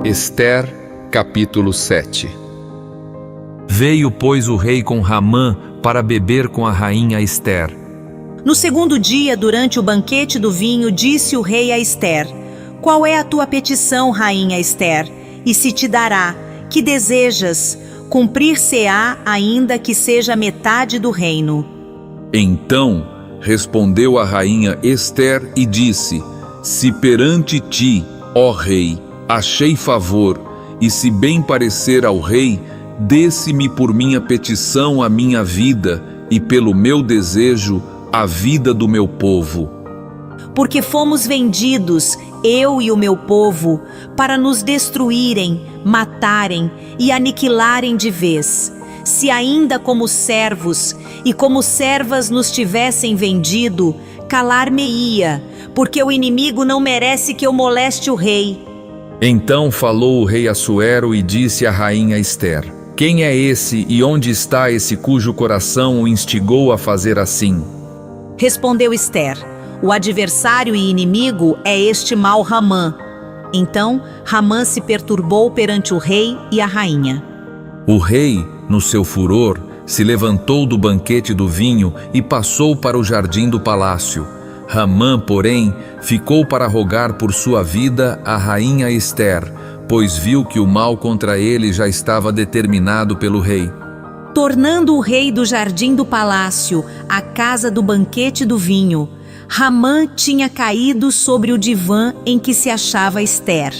Ester, capítulo 7. Veio, pois, o rei com Ramã para beber com a rainha Ester. No segundo dia, durante o banquete do vinho, disse o rei a Ester: Qual é a tua petição, rainha Ester? E se te dará, que desejas? Cumprir-se-á, ainda que seja metade do reino. Então respondeu a rainha Ester e disse: Se perante ti, ó rei, achei favor, e se bem parecer ao rei, dê-se-me por minha petição a minha vida, e pelo meu desejo a vida do meu povo. Porque fomos vendidos, eu e o meu povo, para nos destruírem, matarem e aniquilarem de vez. Se ainda como servos e como servas nos tivessem vendido, calar-me-ia, porque o inimigo não merece que eu moleste o rei. Então falou o rei Assuero e disse à rainha Ester: Quem é esse e onde está esse cujo coração o instigou a fazer assim? Respondeu Ester: O adversário e inimigo é este mau Ramã. Então Ramã se perturbou perante o rei e a rainha. O rei, no seu furor, se levantou do banquete do vinho e passou para o jardim do palácio. Ramã, porém, ficou para rogar por sua vida a rainha Ester, pois viu que o mal contra ele já estava determinado pelo rei. Tornando o rei do jardim do palácio à casa do banquete do vinho, Ramã tinha caído sobre o divã em que se achava Ester.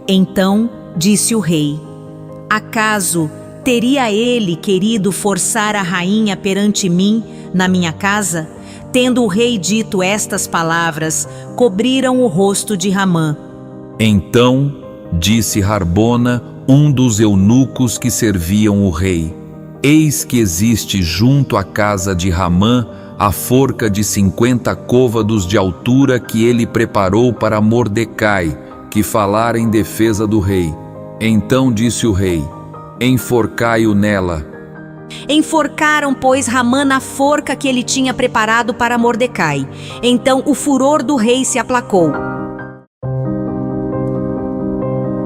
Então disse o rei: Acaso teria ele querido forçar a rainha perante mim, na minha casa? Tendo o rei dito estas palavras, cobriram o rosto de Ramã. Então disse Harbona, um dos eunucos que serviam o rei: Eis que existe junto à casa de Ramã a forca de 50 côvados de altura que ele preparou para Mordecai, que falara em defesa do rei. Então disse o rei: Enforcai-o nela. Enforcaram, pois, Ramã na forca que ele tinha preparado para Mordecai. Então o furor do rei se aplacou.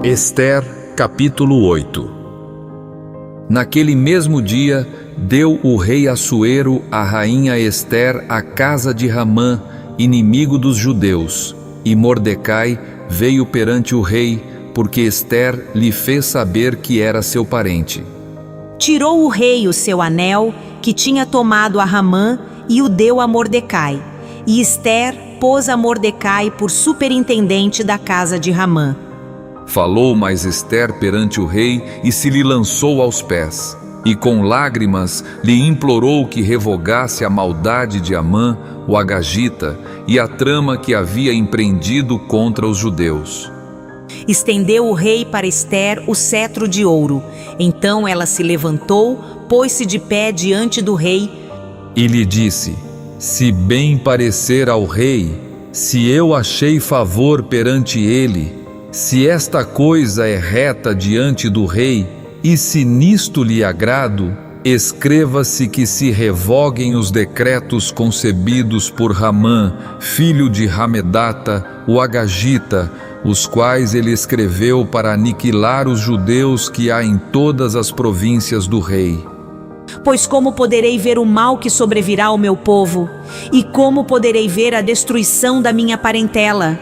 Ester, capítulo 8. Naquele mesmo dia, deu o rei Assuero à rainha Ester a casa de Ramã, inimigo dos judeus, e Mordecai veio perante o rei, porque Ester lhe fez saber que era seu parente. Tirou o rei o seu anel, que tinha tomado a Ramã, e o deu a Mordecai. E Ester pôs a Mordecai por superintendente da casa de Ramã. Falou mais Ester perante o rei e se lhe lançou aos pés. E com lágrimas lhe implorou que revogasse a maldade de Amã, o agagita, e a trama que havia empreendido contra os judeus. Estendeu o rei para Ester o cetro de ouro. Então ela se levantou, pôs-se de pé diante do rei e lhe disse: Se bem parecer ao rei, se eu achei favor perante ele, se esta coisa é reta diante do rei, e se nisto lhe agrado, escreva-se que se revoguem os decretos concebidos por Ramã, filho de Hamedata, o agagita, os quais ele escreveu para aniquilar os judeus que há em todas as províncias do rei. Pois como poderei ver o mal que sobrevirá ao meu povo? E como poderei ver a destruição da minha parentela?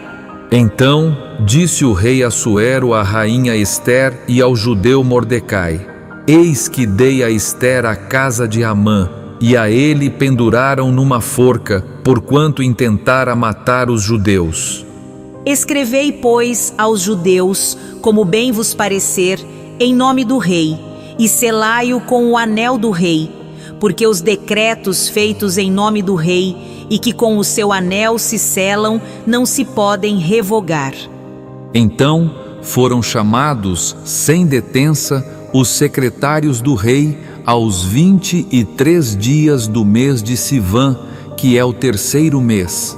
Então disse o rei Assuero à rainha Ester e ao judeu Mordecai: Eis que dei a Ester a casa de Amã, e a ele penduraram numa forca, porquanto intentara matar os judeus. Escrevei, pois, aos judeus, como bem vos parecer, em nome do rei, e selai-o com o anel do rei, porque os decretos feitos em nome do rei, e que com o seu anel se selam, não se podem revogar. Então foram chamados, sem detença, os secretários do rei aos 23 dias do mês de Sivã, que é o terceiro mês.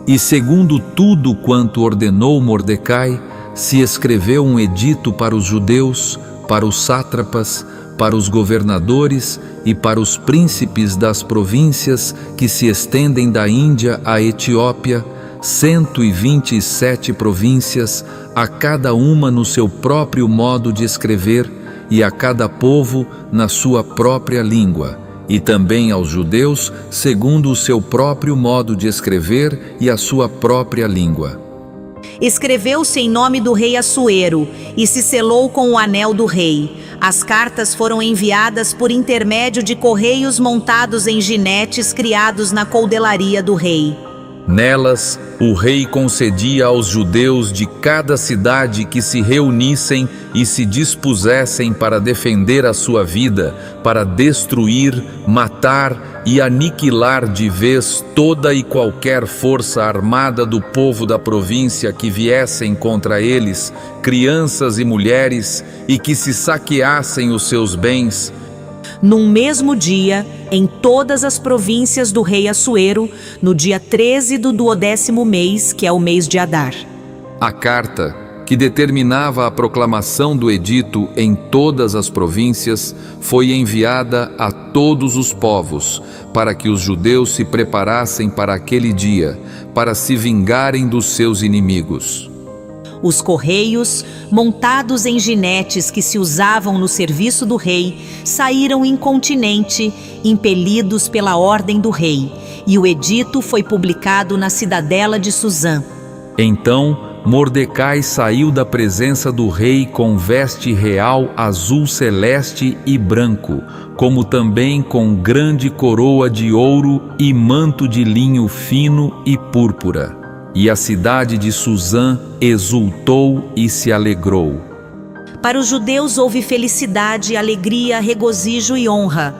E segundo tudo quanto ordenou Mordecai, se escreveu um edito para os judeus, para os sátrapas, para os governadores e para os príncipes das províncias que se estendem da Índia à Etiópia, 127 províncias, a cada uma no seu próprio modo de escrever, e a cada povo na sua própria língua, e também aos judeus segundo o seu próprio modo de escrever e a sua própria língua. Escreveu-se em nome do rei Assuero e se selou com o anel do rei. As cartas foram enviadas por intermédio de correios montados em jinetes criados na coldelaria do rei. Nelas, o rei concedia aos judeus de cada cidade que se reunissem e se dispusessem para defender a sua vida, para destruir, matar e aniquilar de vez toda e qualquer força armada do povo da província que viessem contra eles, crianças e mulheres, e que se saqueassem os seus bens. Num mesmo dia, em todas as províncias do rei Assuero, no dia 13 do 12º mês, que é o mês de Adar. A carta, que determinava a proclamação do edito em todas as províncias, foi enviada a todos os povos, para que os judeus se preparassem para aquele dia, para se vingarem dos seus inimigos. Os correios, montados em jinetes que se usavam no serviço do rei, saíram incontinenti, impelidos pela ordem do rei, e o edito foi publicado na cidadela de Suzã. Então Mordecai saiu da presença do rei com veste real azul celeste e branco, como também com grande coroa de ouro e manto de linho fino e púrpura. E a cidade de Suzã exultou e se alegrou. Para os judeus houve felicidade, alegria, regozijo e honra.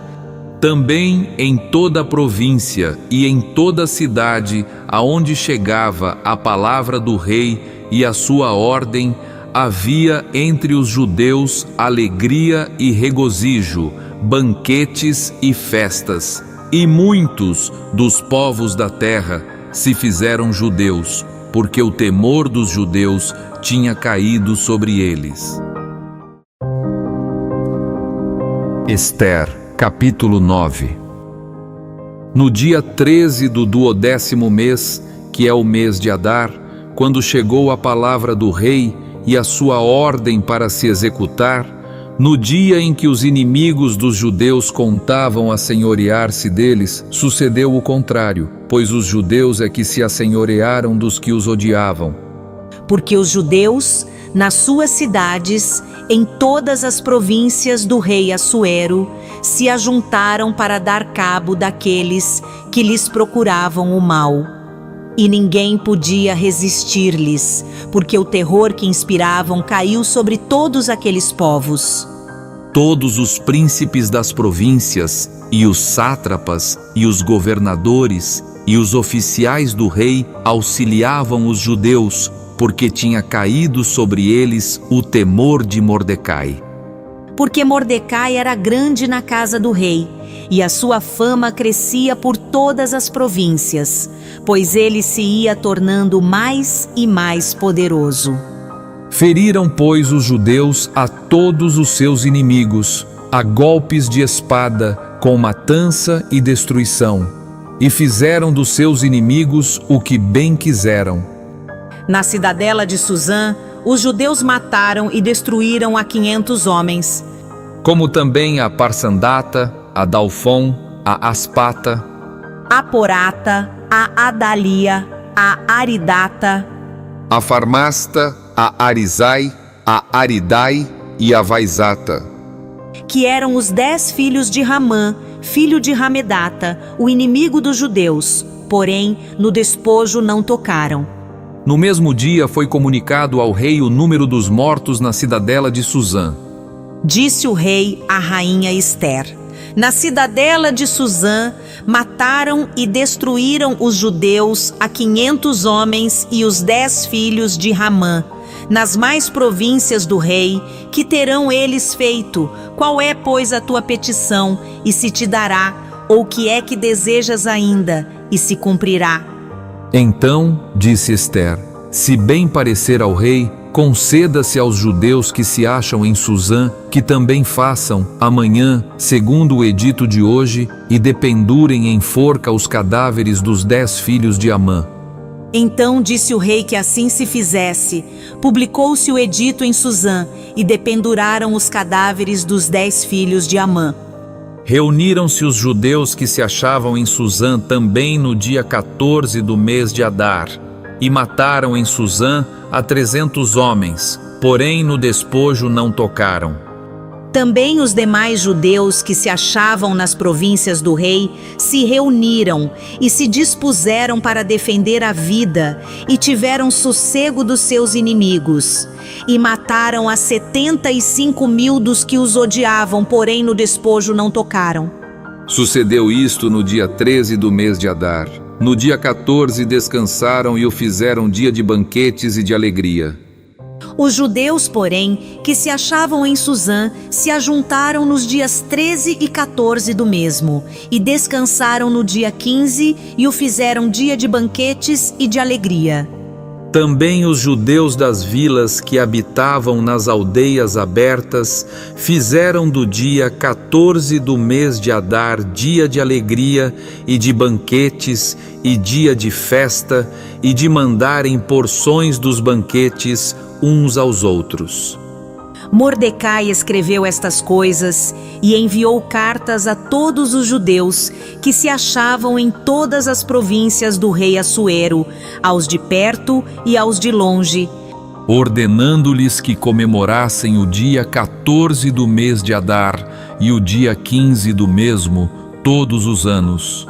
Também em toda a província e em toda a cidade aonde chegava a palavra do rei e a sua ordem, havia entre os judeus alegria e regozijo, banquetes e festas. E muitos dos povos da terra se fizeram judeus, porque o temor dos judeus tinha caído sobre eles. Ester, capítulo 9. No dia 13 do 12º mês, que é o mês de Adar, quando chegou a palavra do rei e a sua ordem para se executar, no dia em que os inimigos dos judeus contavam assenhorear-se deles, sucedeu o contrário, pois os judeus é que se assenhorearam dos que os odiavam. Porque os judeus, nas suas cidades, em todas as províncias do rei Assuero, se ajuntaram para dar cabo daqueles que lhes procuravam o mal. E ninguém podia resistir-lhes, porque o terror que inspiravam caiu sobre todos aqueles povos. Todos os príncipes das províncias, e os sátrapas, e os governadores, e os oficiais do rei auxiliavam os judeus, porque tinha caído sobre eles o temor de Mordecai. Porque Mordecai era grande na casa do rei, e a sua fama crescia por todas as províncias, pois ele se ia tornando mais e mais poderoso. Feriram, pois, os judeus a todos os seus inimigos, a golpes de espada, com matança e destruição, e fizeram dos seus inimigos o que bem quiseram. Na cidadela de Suzã, os judeus mataram e destruíram a 500 homens. Como também a Parsandata, a Dalfon, a Aspata, A Porata, a Adalia, a Aridata, A Farmasta, a Arizai, a Aridai e a Vaizata. que eram os 10 filhos de Ramã, filho de Ramedata, o inimigo dos judeus, porém no despojo não tocaram. No mesmo dia foi comunicado ao rei o número dos mortos na cidadela de Suzã. Disse o rei à rainha Ester: na cidadela de Suzã mataram e destruíram os judeus a 500 homens e os 10 filhos de Ramã. Nas mais províncias do rei, que terão eles feito? Qual é, pois, a tua petição, e se te dará? Ou que é que desejas ainda, e se cumprirá? Então, disse Ester, se bem parecer ao rei, conceda-se aos judeus que se acham em Suzã, que também façam, amanhã, segundo o edito de hoje, e dependurem em forca os cadáveres dos 10 filhos de Amã. Então disse o rei que assim se fizesse. Publicou-se o edito em Suzã e dependuraram os cadáveres dos 10 filhos de Amã. Reuniram-se os judeus que se achavam em Suzã também no dia 14 do mês de Adar, e mataram em Suzã a 300 homens, porém no despojo não tocaram. Também os demais judeus que se achavam nas províncias do rei se reuniram e se dispuseram para defender a vida e tiveram sossego dos seus inimigos. E mataram a 75.000 dos que os odiavam, porém no despojo não tocaram. Sucedeu isto no dia 13 do mês de Adar. No dia 14 descansaram e o fizeram dia de banquetes e de alegria. Os judeus, porém, que se achavam em Suzã, se ajuntaram nos dias 13 e 14 do mesmo, e descansaram no dia 15, e o fizeram dia de banquetes e de alegria. Também os judeus das vilas que habitavam nas aldeias abertas fizeram do dia 14 do mês de Adar dia de alegria e de banquetes e dia de festa e de mandarem porções dos banquetes uns aos outros. Mordecai escreveu estas coisas e enviou cartas a todos os judeus que se achavam em todas as províncias do rei Assuero, aos de perto e aos de longe, ordenando-lhes que comemorassem o dia 14 do mês de Adar e o dia 15 do mesmo, todos os anos.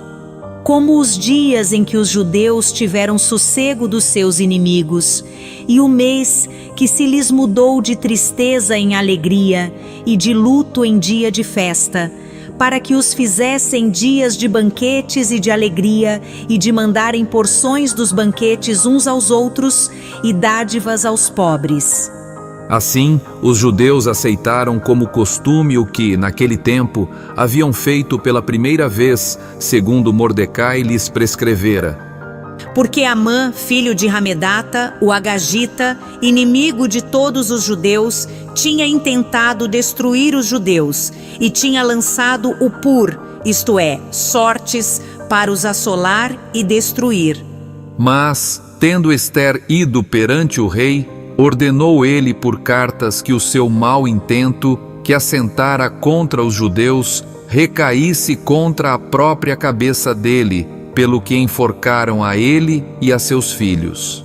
como os dias em que os judeus tiveram sossego dos seus inimigos, e o mês que se lhes mudou de tristeza em alegria e de luto em dia de festa, para que os fizessem dias de banquetes e de alegria, e de mandarem porções dos banquetes uns aos outros e dádivas aos pobres. Assim, os judeus aceitaram como costume o que, naquele tempo, haviam feito pela primeira vez, segundo Mordecai lhes prescrevera. Porque Amã, filho de Hamedata, o Agagita, inimigo de todos os judeus, tinha intentado destruir os judeus e tinha lançado o pur, isto é, sortes, para os assolar e destruir. Mas, tendo Ester ido perante o rei, ordenou ele por cartas que o seu mau intento, que assentara contra os judeus, recaísse contra a própria cabeça dele, pelo que enforcaram a ele e a seus filhos.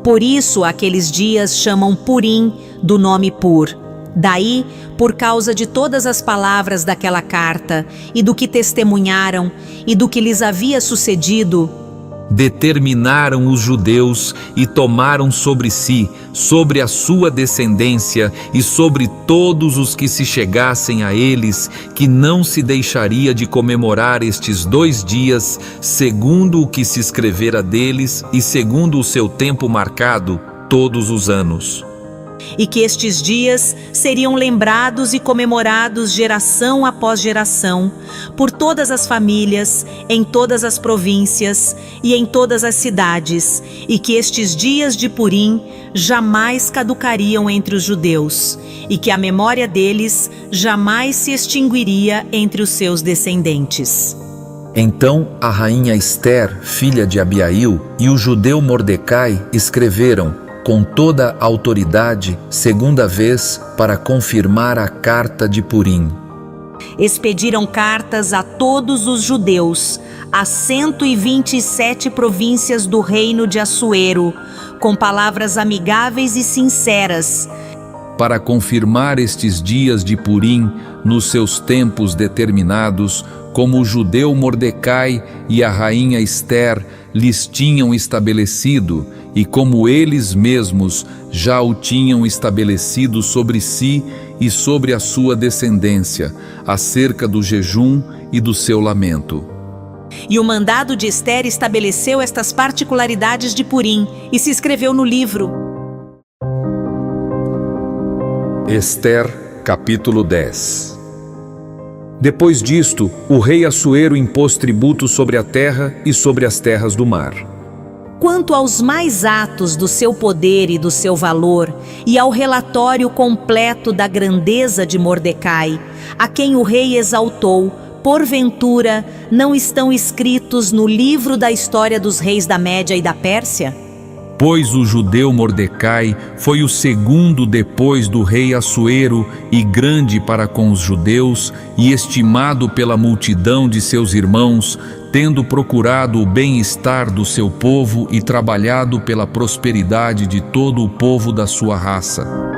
Por isso, aqueles dias chamam Purim, do nome Pur. Daí, por causa de todas as palavras daquela carta, e do que testemunharam, e do que lhes havia sucedido, determinaram os judeus e tomaram sobre si, sobre a sua descendência e sobre todos os que se chegassem a eles, que não se deixaria de comemorar estes 2 dias, segundo o que se escrevera deles e segundo o seu tempo marcado, todos os anos. e que estes dias seriam lembrados e comemorados geração após geração, por todas as famílias, em todas as províncias e em todas as cidades, e que estes dias de Purim jamais caducariam entre os judeus, e que a memória deles jamais se extinguiria entre os seus descendentes. Então a rainha Ester, filha de Abiail, e o judeu Mordecai escreveram, com toda a autoridade, segunda vez, para confirmar a carta de Purim. Expediram cartas a todos os judeus, a 127 províncias do reino de Assuero, com palavras amigáveis e sinceras, para confirmar estes dias de Purim nos seus tempos determinados, como o judeu Mordecai e a rainha Ester lhes tinham estabelecido, e como eles mesmos já o tinham estabelecido sobre si e sobre a sua descendência, acerca do jejum e do seu lamento. E o mandado de Ester estabeleceu estas particularidades de Purim, e se escreveu no livro. Ester, capítulo 10. Depois disto, o rei Assuero impôs tributo sobre a terra e sobre as terras do mar. Quanto aos mais atos do seu poder e do seu valor, e ao relatório completo da grandeza de Mordecai, a quem o rei exaltou, porventura, não estão escritos no livro da história dos reis da Média e da Pérsia? Pois o judeu Mordecai foi o segundo depois do rei Assuero e grande para com os judeus e estimado pela multidão de seus irmãos, tendo procurado o bem-estar do seu povo e trabalhado pela prosperidade de todo o povo da sua raça.